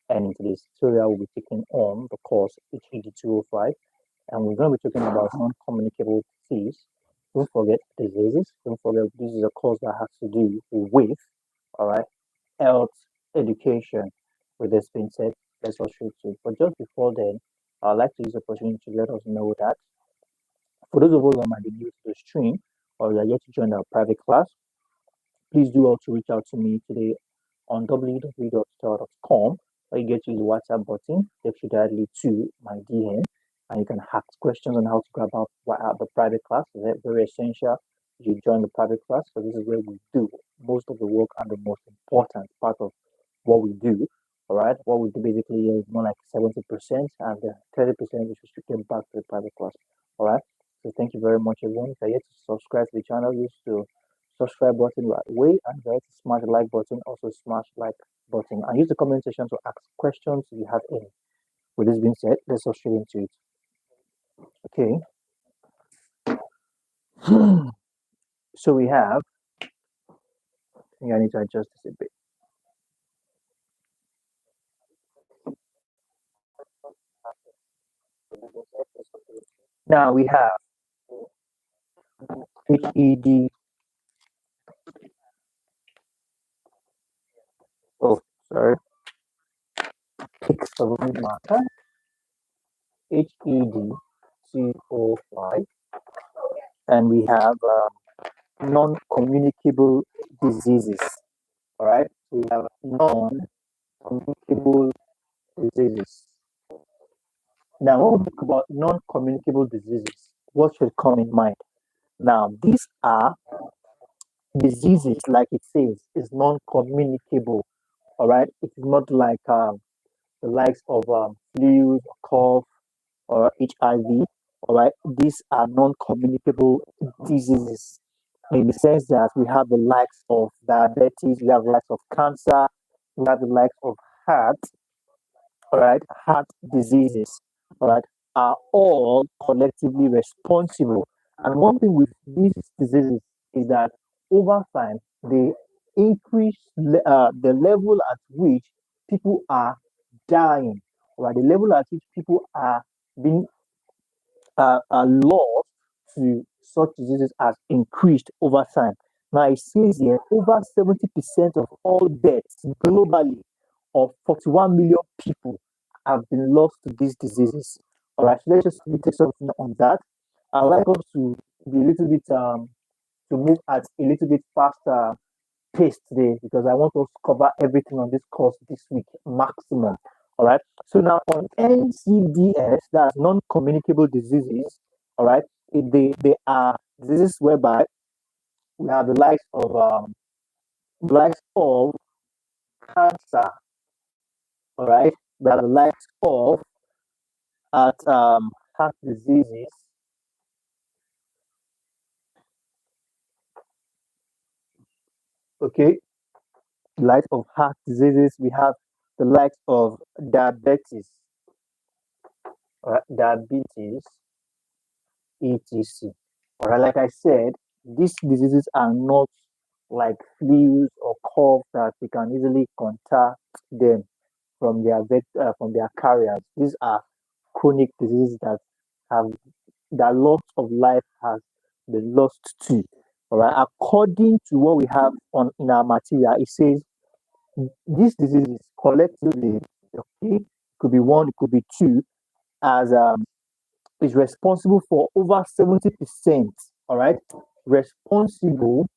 And in today's tutorial, we'll be taking on the course HED205, and we're going to be talking about non-communicable disease. Don't forget diseases. Don't forget this is a course that has to do with, all right, health education. With this being said, let's go straight to it. But just before then, I'd like to use the opportunity to let us know that for those of us that might be new to the stream or you're yet to join our private class, please do also reach out to me today on www.tutor.com, where you get to use the WhatsApp button, takes you directly to my DM, and you can ask questions on how to go about the private class. It's very essential you join the private class, because this is where we do most of the work and the most important part of what we do. All right, what we do basically is more like 70%, and the 30% is restricted back to the private class. All right, so thank you very much, everyone. If you're yet to subscribe to the channel, use the subscribe button right away, and if you're yet to smash the like button, also smash like button, and use the comment section to ask questions if you have any. With this being said, let's go straight into it. Okay. So we have. I think I need to adjust this a bit. Now we have HED. Oh, sorry. Picks the wrong marker. HED205, and we have non-communicable diseases. All right, we have non-communicable diseases. Now, when we talk about non-communicable diseases, what should come in mind? Now, these are diseases, like it says, is non-communicable. All right, it is not like the likes of flu, cough, or HIV. All right, these are non-communicable diseases in the sense that we have the likes of diabetes, we have the likes of cancer, we have the likes of heart. All right, heart diseases. All right, are all collectively responsible. And one thing with these diseases is that over time they increase the level at which people are dying, right? The level at which people are being lost to such diseases has increased over time. Now it says here over 70% of all deaths globally of 41 million people have been lost to these diseases. All right, so let's just take something on that. I'd like us to be a little bit to move at a little bit faster pace today, because I want us to cover everything on this course this week maximum. All right. So now on NCDS, that's non-communicable diseases. All right. They are diseases whereby we have the likes of cancer. All right. We have the likes of heart diseases. Okay. The likes of heart diseases. We have the likes of diabetes. Diabetes, etc. All right, like I said, these diseases are not like flus or cough that we can easily contact them from their carriers. These are chronic diseases that have that loss of life has been lost to. All right, according to what we have on in our material, it says these diseases collectively, okay, could be one, it could be two, as is responsible for over 70%. All right, responsible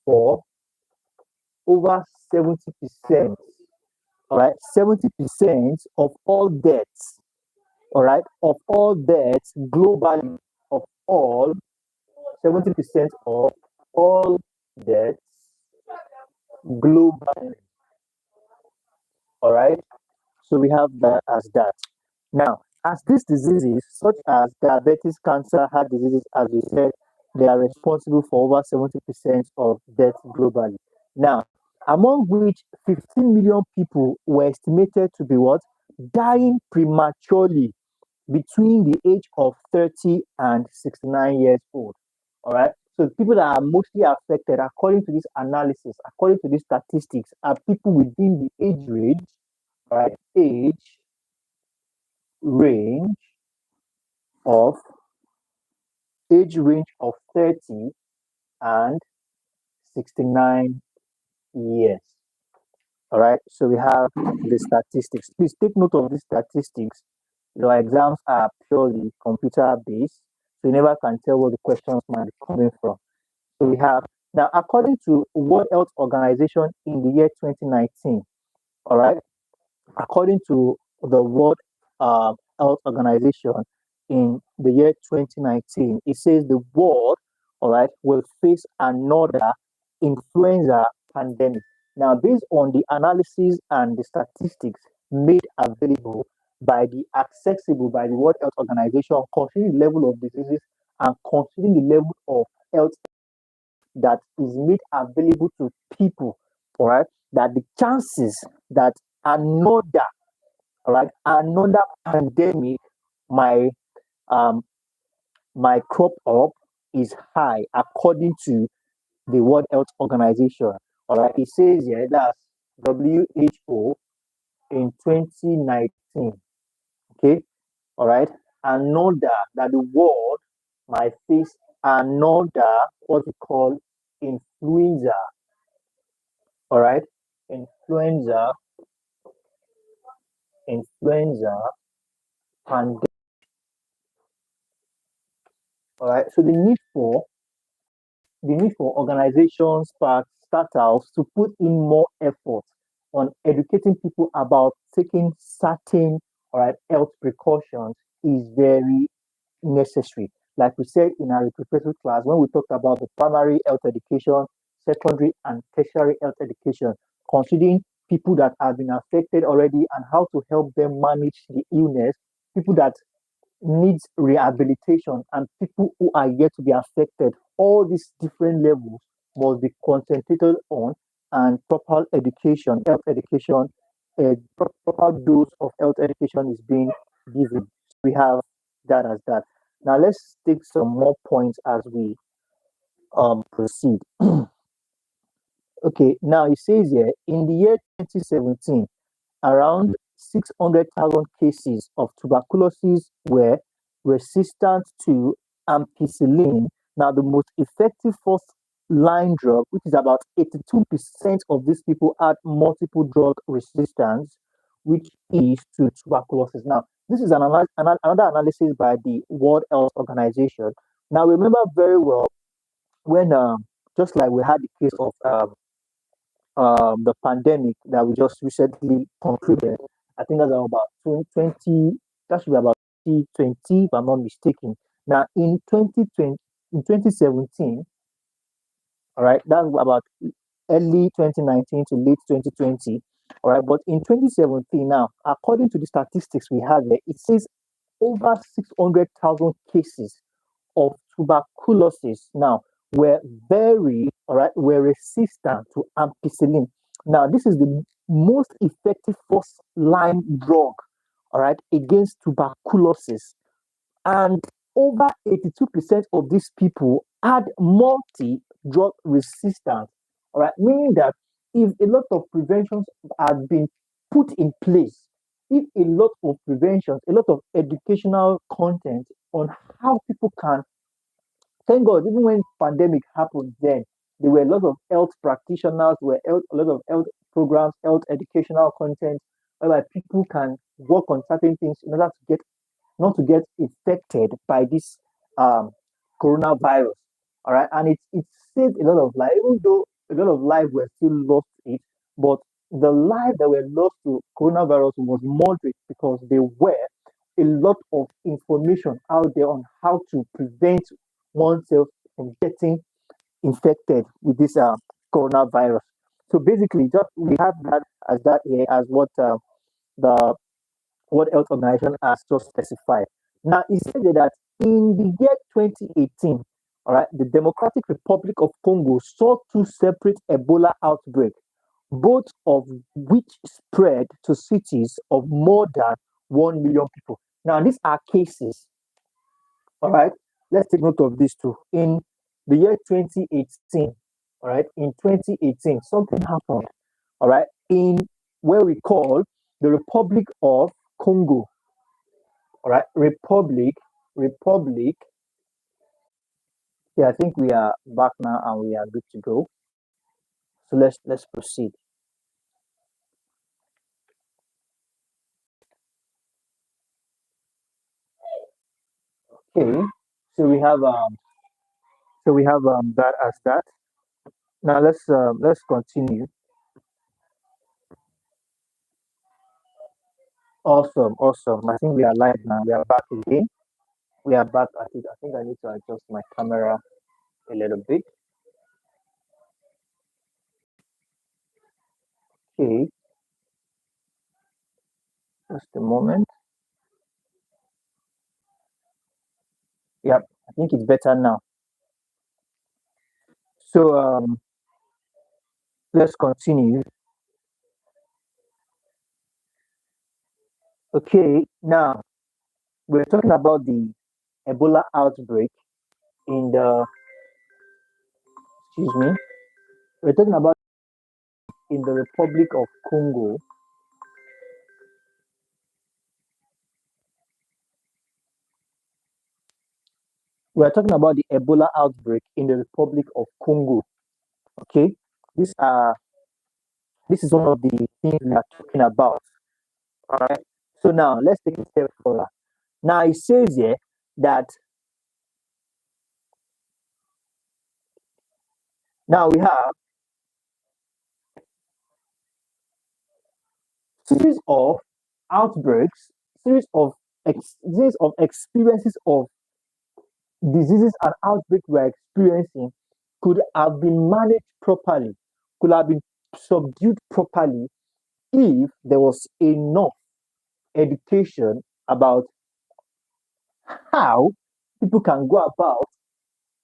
for over 70%. All right, 70% of all deaths. All right, of all deaths globally, of all 70% of all deaths globally. All right, so we have that as that. Now, as these diseases, such as diabetes, cancer, heart diseases, as we said, they are responsible for over 70% of deaths globally. Now, among which 15 million people were estimated to be what? Dying prematurely between the age of 30 and 69 years old. All right. So people that are mostly affected, according to this analysis, according to these statistics, are people within the age range, right? Range of age range of 30 and 69 years. All right. So we have the statistics. Please take note of these statistics. Your exams are purely computer based, so you never can tell where the questions might be coming from. So we have now, according to World Health Organization in the year 2019, all right, according to the World Health Organization in the year 2019, it says the world, all right, will face another influenza pandemic. Now, based on the analysis and the statistics made available by the accessible by the World Health Organization, considering the level of diseases and considering the level of health that is made available to people, all right, that the chances that another, all right, another pandemic might um might crop up is high according to the World Health Organization. All right, it says here that's WHO in 2019. Okay, all right, another that the world might face another what we call influenza. All right, influenza, influenza pandemic. All right, so the need for organizations, parks, startups to put in more effort on educating people about taking certain, all right, health precautions is very necessary. Like we said in our preparatory class, when we talked about the primary health education, secondary and tertiary health education, considering people that have been affected already and how to help them manage the illness, people that needs rehabilitation, and people who are yet to be affected. All these different levels must be concentrated on, and proper education, health education, a proper dose of health education is being given. We have that as that. Now let's take some more points as we proceed. Okay, now it says here in the year 2017, around 600,000 cases of tuberculosis were resistant to ampicillin. Now, the most effective first line drug, which is about 82% of these people had multiple drug resistance, which is to tuberculosis. Now, this is another analysis by the World Health Organization. Now, remember very well when, just like we had the case of the pandemic that we just recently concluded. I think that's about 2020, that should be about 2020, if I'm not mistaken. Now, in 2020, in 2017, all right, that's about early 2019 to late 2020, all right, but in 2017, now, according to the statistics we have there, it says over 600,000 cases of tuberculosis now were all right, were resistant to ampicillin. Now, this is the most effective first line drug, all right, against tuberculosis. And over 82% of these people had multi drug resistance, all right, meaning that if a lot of preventions had been put in place, if a lot of preventions, a lot of educational content on how people can, thank God, even when pandemic happened, then there were a lot of health practitioners, a lot of health programs, health educational content, whereby people can work on certain things in order to get not to get infected by this um, coronavirus. All right, and it saved a lot of life, even though a lot of lives were still lost to it, but the life that were lost to coronavirus was moderate because there were a lot of information out there on how to prevent oneself from getting infected with this coronavirus. So basically, just we have that as that here as what the World Health Organization has just specified. Now, it said that in the year 2018, all right, the Democratic Republic of Congo saw two separate Ebola outbreaks, both of which spread to cities of more than 1 million people. Now, these are cases, all right. Let's take note of this too. In the year 2018, all right, in 2018, something happened, all right, in where we call the Republic of Congo, all right, Republic. Yeah, I think we are back now and we are good to go. So let's proceed. Okay, so we have that as that. Now let's continue. Awesome, awesome. I think we are live now. We are back again. We are back at it. I think I need to adjust my camera a little bit. Okay, just a moment. Yep, I think it's better now. So let's continue. Okay, now we're talking about the Ebola outbreak in the excuse me. We're talking about in the Republic of Congo. We're talking about the Ebola outbreak in the Republic of Congo. Okay, this this is one of the things we are talking about. All right. So now let's take a step further. Now it says here that now we have series of outbreaks, series of experiences of diseases and outbreaks we're experiencing could have been managed properly, could have been subdued properly if there was enough education about how people can go about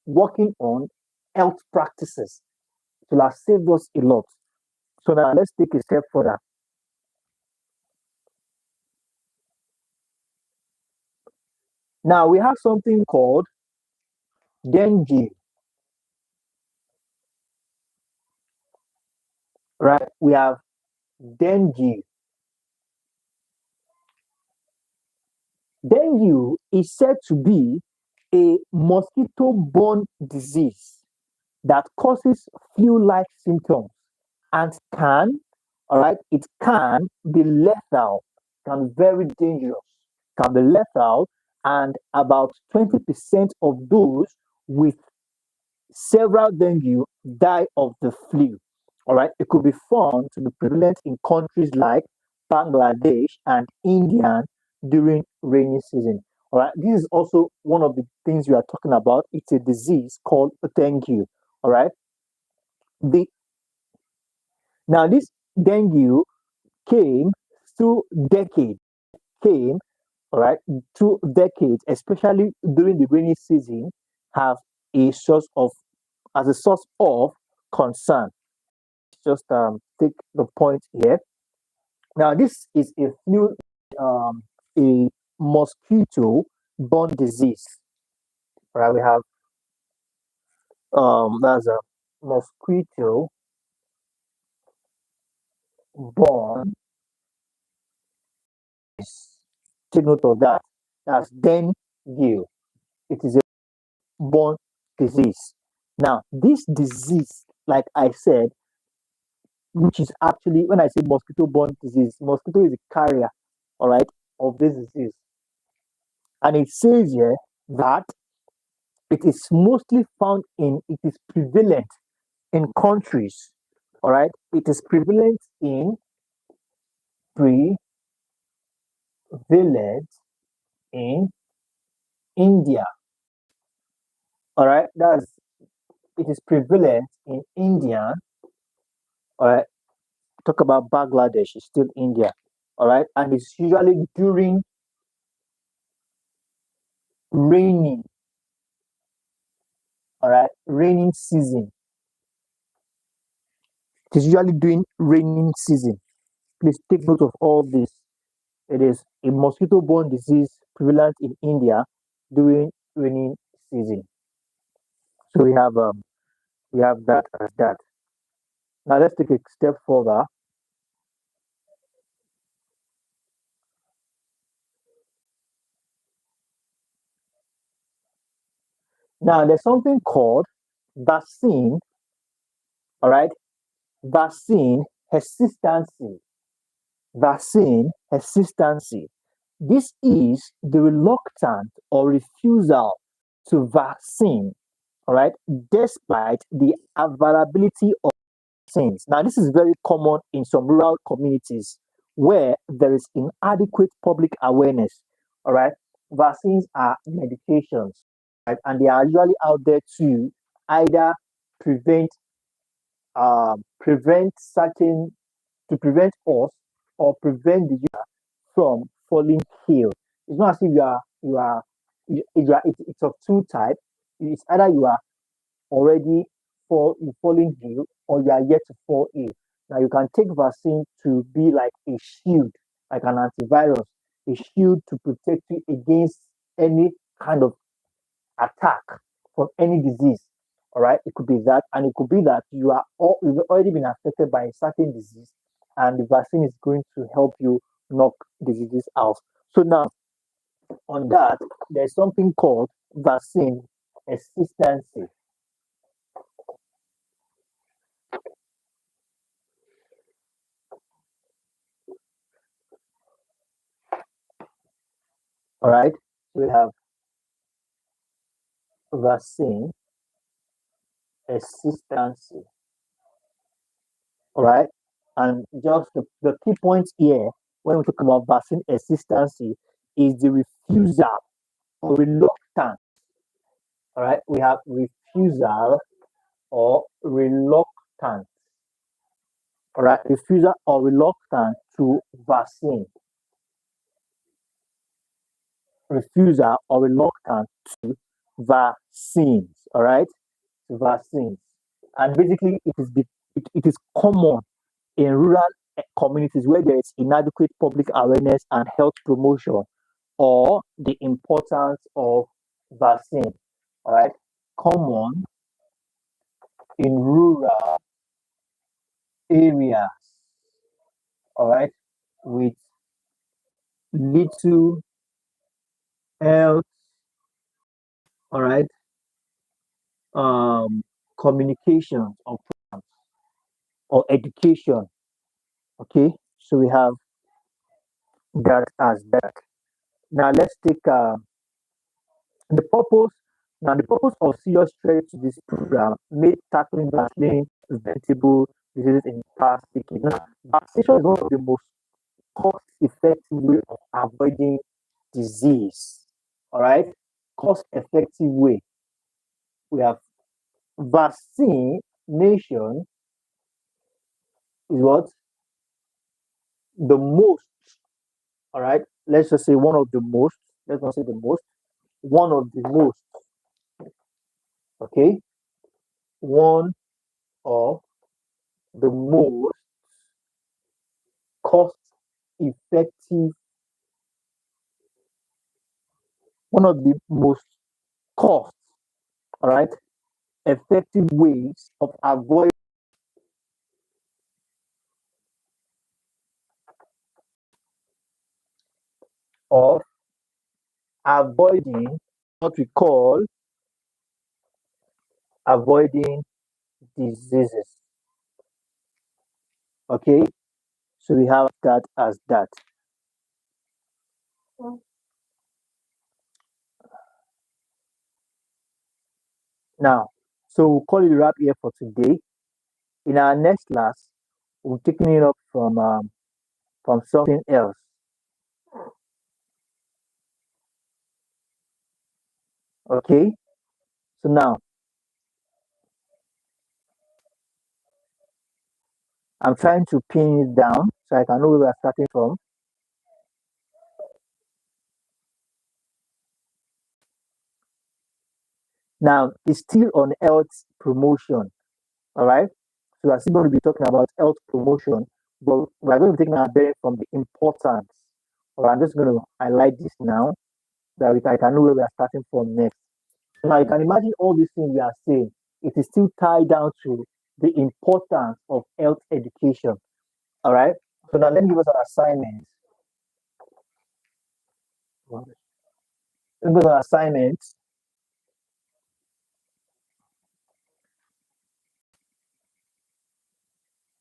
working on health practices. It will have saved us a lot. So now let's take a step further. Now we have something called dengue, right? We have dengue. Dengue is said to be a mosquito-borne disease that causes flu-like symptoms and can, all right, it can be lethal, can be very dangerous, can be lethal, and about 20% of those with several dengue die of the flu. All right, it could be found to be prevalent in countries like Bangladesh and India during rainy season. All right, this is also one of the things we are talking about. It's a disease called dengue. All right, the now this dengue came through decades, came all right through decades, especially during the rainy season, have a source of as a source of concern. Just take the point here. Now, this is a flu, a mosquito-borne disease. Right, we have that's a mosquito-borne. Take note of that. That's dengue. It is a borne disease. Now, this disease, like I said, which is actually when I say mosquito-borne disease, mosquito is a carrier, all right, of this disease. And it says here that it is mostly found in, it is prevalent in countries, all right? It is prevalent in, prevalent in India, all right? It is prevalent in India, all right? Talk about Bangladesh, it's still India, all right? And it's usually during raining, all right? Raining season. It is usually during raining season. Please take note of all this. It is a mosquito-borne disease prevalent in India during rainy season. So we have that as that. Now let's take a step further. Now there's something called vaccine, all right? Vaccine hesitancy. Vaccine hesitancy. This is the reluctant or refusal to vaccine, all right, despite the availability of vaccines. Now, this is very common in some rural communities where there is inadequate public awareness, all right. Vaccines are medications, right, and they are usually out there to either prevent prevent certain to prevent us or prevent the user from falling ill. It's not as if you are it's of two types. It's either you are already falling ill or you are yet to fall ill. Now you can take vaccine to be like a shield, like an antivirus, a shield to protect you against any kind of attack from any disease. All right, it could be that, and it could be that you've already been affected by a certain disease, and the vaccine is going to help you knock the disease out. So now, on that, there's something called vaccine hesitancy. All right, so we have vaccine hesitancy. All right, and just the key points here when we talk about vaccine hesitancy is the refusal or reluctance. All right, we have refusal or reluctance. All right, refusal or reluctance to vaccine. Refusal or reluctance to vaccines. All right, to vaccines. And basically, it is common in rural communities where there is inadequate public awareness and health promotion or the importance of vaccine. All right, common in rural areas. All right, with little health, all right, um, communication or education. Okay, so we have that as that. Now let's take the purpose. Now the purpose of serious threat to this program made tackling vaccine preventable diseases in past decades. Now, vaccination is one of the most cost-effective way of avoiding disease. All right, cost-effective way. We have vaccination is what the most. All right, let's just say one of the most. Let's not say the most. One of the most. Okay, one of the most cost-effective. One of the most cost. All right, effective ways of avoid of avoiding what we call avoiding diseases. Okay, so we have that as that. Now, so we'll call it a wrap here for today. In our next class, we're taking it up from something else. Okay, so now I'm trying to pin it down so I can know where we're starting from. Now, it's still on health promotion. All right, so we're still going to be talking about health promotion, but we're going to be taking our bearing from the importance. Or I'm just going to highlight this now that I can know where we are starting from next. Now you can imagine all these things we are saying. It is still tied down to the importance of health education. All right. So now let me give us an assignment. Let me give us an assignment.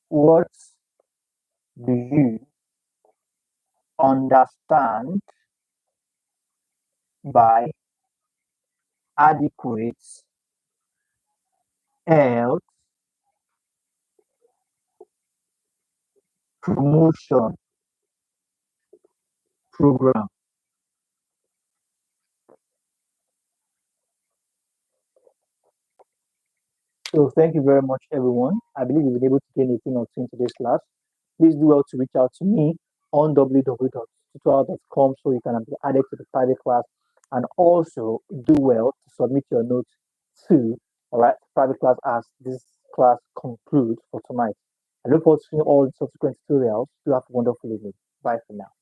What do you understand by adequate health promotion program? So thank you very much, everyone. I believe you've been able to gain a thing or two in today's class. Please do well to reach out to me on www.tutorial.com so you can be added to the private class, and also do well to submit your notes to all right private class as this class concludes for tonight. I look forward to seeing all the subsequent tutorials. Do have a wonderful evening. Bye for now.